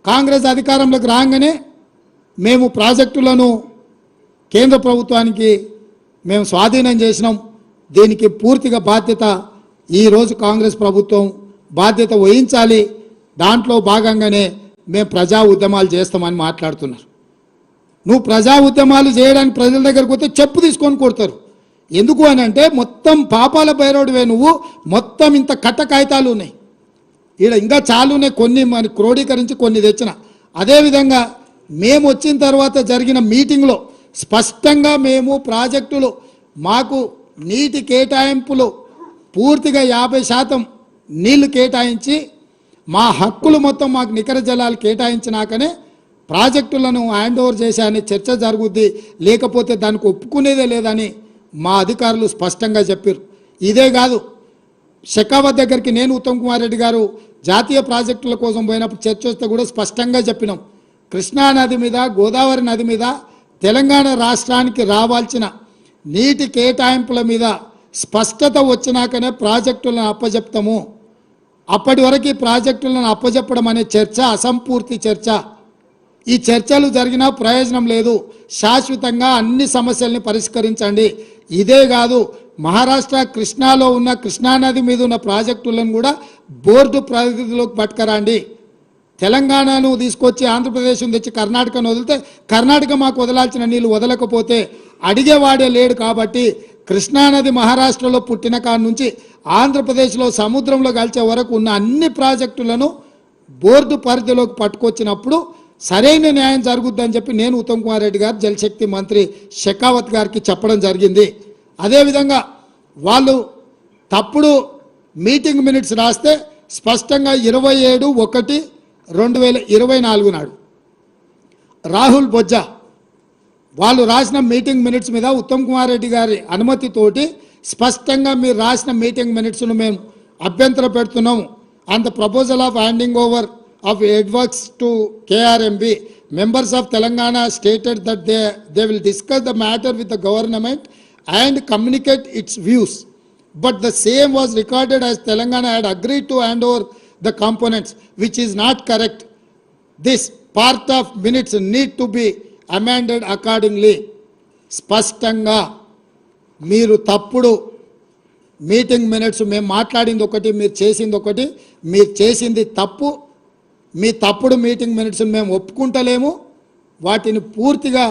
కాంగ్రెస్ అధికారంలోకి రాగానే మేము ప్రాజెక్టులను కేంద్ర ప్రభుత్వానికి మేము స్వాధీనం చేసినాం. దీనికి పూర్తిగా బాధ్యత ఈరోజు కాంగ్రెస్ ప్రభుత్వం బాధ్యత వహించాలి. దాంట్లో భాగంగానే మేము ప్రజా ఉద్యమాలు చేస్తామని మాట్లాడుతున్నారు. నువ్వు ప్రజా ఉద్యమాలు చేయడానికి ప్రజల దగ్గరకు పోతే చెప్పు తీసుకొని కొడతారు. ఎందుకు అని అంటే మొత్తం పాపాల బైరోడివే నువ్వు. మొత్తం ఇంత కట్ట కాగితాలు ఉన్నాయి ఈడ, ఇంకా చాలు ఉన్నాయి. కొన్ని మన క్రోడీకరించి కొన్ని తెచ్చిన. అదేవిధంగా మేము వచ్చిన తర్వాత జరిగిన మీటింగ్లో స్పష్టంగా మేము ప్రాజెక్టులు మాకు నీటి కేటాయింపులు పూర్తిగా 50% నీళ్లు కేటాయించి మా హక్కులు మొత్తం మాకు నికర జలాలు కేటాయించినాకనే ప్రాజెక్టులను హ్యాండ్ ఓవర్ చేశాయని చర్చ జరుగుద్ది, లేకపోతే దానికి ఒప్పుకునేదే లేదని మా అధికారులు స్పష్టంగా చెప్పారు. ఇదే కాదు, షెకావత్ దగ్గరికి నేను ఉత్తమ్ కుమార్ రెడ్డి గారు జాతీయ ప్రాజెక్టుల కోసం పోయినప్పుడు చర్చ వస్తే కూడా స్పష్టంగా చెప్పినాం. కృష్ణా నది మీద, గోదావరి నది మీద తెలంగాణ రాష్ట్రానికి రావాల్సిన నీటి కేటాయింపుల మీద స్పష్టత వచ్చినాకనే ప్రాజెక్టులను అప్పజెప్తాము. అప్పటి వరకు ప్రాజెక్టులను అప్పజెప్పడం అనే చర్చ అసంపూర్తి చర్చ. ఈ చర్చలు జరిగినా ప్రయోజనం లేదు. శాశ్వతంగా అన్ని సమస్యల్ని పరిష్కరించండి. ఇదే కాదు, మహారాష్ట్ర కృష్ణాలో ఉన్న కృష్ణానది మీద ఉన్న ప్రాజెక్టులను కూడా బోర్డు పరిధిలోకి పట్టుకరండి. తెలంగాణను తీసుకొచ్చి ఆంధ్రప్రదేశ్ను తెచ్చి కర్ణాటకను వదిలితే కర్ణాటక మాకు వదలాల్సిన నీళ్ళు వదలకపోతే అడిగేవాడే లేడు. కాబట్టి కృష్ణానది మహారాష్ట్రలో పుట్టిన కాడ నుంచి ఆంధ్రప్రదేశ్లో సముద్రంలో కలిసే వరకు ఉన్న అన్ని ప్రాజెక్టులను బోర్డు పరిధిలోకి పట్టుకొచ్చినప్పుడు సరైన న్యాయం జరుగుద్దని చెప్పి నేను ఉత్తమ్ కుమార్ రెడ్డి గారు జలశక్తి మంత్రి షెకావత్ గారికి చెప్పడం జరిగింది. అదేవిధంగా వాళ్ళు తప్పుడు మీటింగ్ మినిట్స్ రాస్తే స్పష్టంగా 27/1/2024 నాడు రాహుల్ బొజ్జా వాళ్ళు రాసిన మీటింగ్ మినిట్స్ మీద ఉత్తమ్ కుమార్ రెడ్డి గారి అనుమతితోటి స్పష్టంగా మీరు రాసిన మీటింగ్ మినిట్స్ను మేము అభ్యంతర పెడుతున్నాము. And the proposal of handing over of headworks to KRMB, members of Telangana stated that they will discuss the matter with the government and communicate its views. But the same was recorded as Telangana had agreed to hand over the components, which is not correct. This part of minutes need to be amended accordingly. స్పష్టంగా మీరు తప్పుడు meeting minutes, మేము మాట్లాడింది ఒకటి, మీరు చేసింది ఒకటి. మీరు చేసింది తప్పు. మీ తప్పుడు మీటింగ్ మినిట్స్ మేము ఒప్పుకుంటలేము. వాటిని పూర్తిగా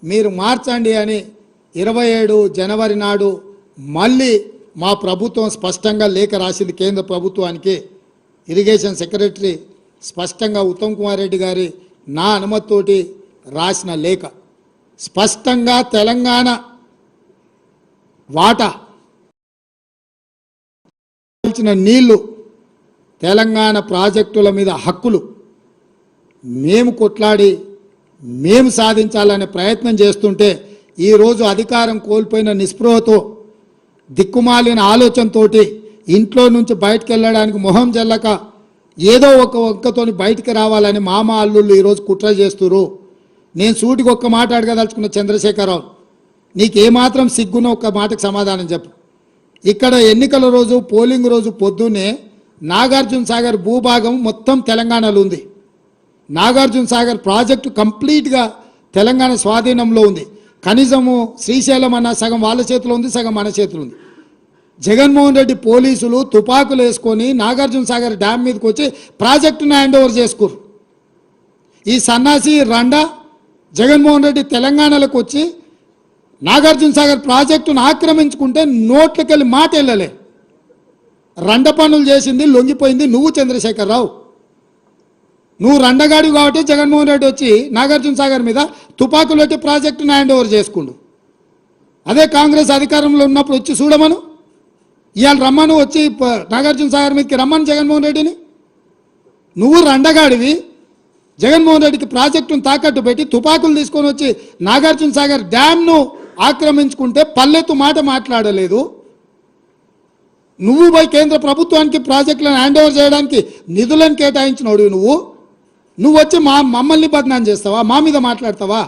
మీరు మార్చండి అని 27 జనవరి నాడు మళ్ళీ మా ప్రభుత్వం స్పష్టంగా లేఖ రాసింది కేంద్ర ప్రభుత్వానికి. ఇరిగేషన్ సెక్రటరీ స్పష్టంగా ఉత్తమ్ కుమార్ రెడ్డి గారి నా అనుమతితోటి రాసిన లేఖ స్పష్టంగా తెలంగాణ వాటా నీళ్లు, తెలంగాణ ప్రాజెక్టుల మీద హక్కులు మేము కొట్లాడి మేము సాధించాలనే ప్రయత్నం చేస్తుంటే ఈరోజు అధికారం కోల్పోయిన నిస్పృహతో, దిక్కుమాలిన ఆలోచనతో ఇంట్లో నుంచి బయటకు వెళ్ళడానికి మొహం జల్లక ఏదో ఒక వంకతోని బయటికి రావాలని మామ అల్లుళ్ళు ఈరోజు కుట్ర చేస్తున్నారు. నేను సూటికి ఒక్క మాట అడగదలుచుకున్న చంద్రశేఖరరావు, నీకేమాత్రం సిగ్గునో ఒక్క మాటకు సమాధానం చెప్పు. ఇక్కడ ఎన్నికల రోజు, పోలింగ్ రోజు పొద్దున్నే నాగార్జున సాగర్ భూభాగం మొత్తం తెలంగాణలో ఉంది. నాగార్జున సాగర్ ప్రాజెక్టు కంప్లీట్గా తెలంగాణ స్వాధీనంలో ఉంది. కనీసము శ్రీశైలం అన్న సగం వాళ్ళ చేతిలో ఉంది, సగం మన చేతిలో ఉంది. జగన్మోహన్ రెడ్డి పోలీసులు తుపాకులు వేసుకొని నాగార్జున సాగర్ డ్యామ్ మీదకి వచ్చి ప్రాజెక్టును హ్యాండ్ ఓవర్ చేసుకోరు. ఈ సన్నాసి రండా జగన్మోహన్ రెడ్డి తెలంగాణలోకి వచ్చి నాగార్జున సాగర్ ప్రాజెక్టును ఆక్రమించుకుంటే నోట్లకెళ్ళి మాట వెళ్ళలే. రండ పనులు చేసింది, లొంగిపోయింది నువ్వు చంద్రశేఖరరావు. నువ్వు రండగాడు కాబట్టి జగన్మోహన్ రెడ్డి వచ్చి నాగార్జున సాగర్ మీద తుపాకులు పెట్టి ప్రాజెక్టును హ్యాండ్ ఓవర్ చేసుకుండు. అదే కాంగ్రెస్ అధికారంలో ఉన్నప్పుడు వచ్చి చూడమను, ఇవాళ రమ్మను, వచ్చి నాగార్జున సాగర్ మీదకి రమ్మను జగన్మోహన్ రెడ్డిని. నువ్వు రండగాడివి, జగన్మోహన్ రెడ్డికి ప్రాజెక్టును తాకట్టు పెట్టి తుపాకులు తీసుకొని వచ్చి నాగార్జున సాగర్ డ్యామ్ను ఆక్రమించుకుంటే పల్లెత్తు మాట మాట్లాడలేదు. నువ్వు పోయి కేంద్ర ప్రభుత్వానికి ప్రాజెక్టులను హ్యాండ్ ఓవర్ చేయడానికి నిధులను కేటాయించినోడు నువ్వు వచ్చి మమ్మల్ని బదనాం చేస్తావా? మా మీద మాట్లాడతావా?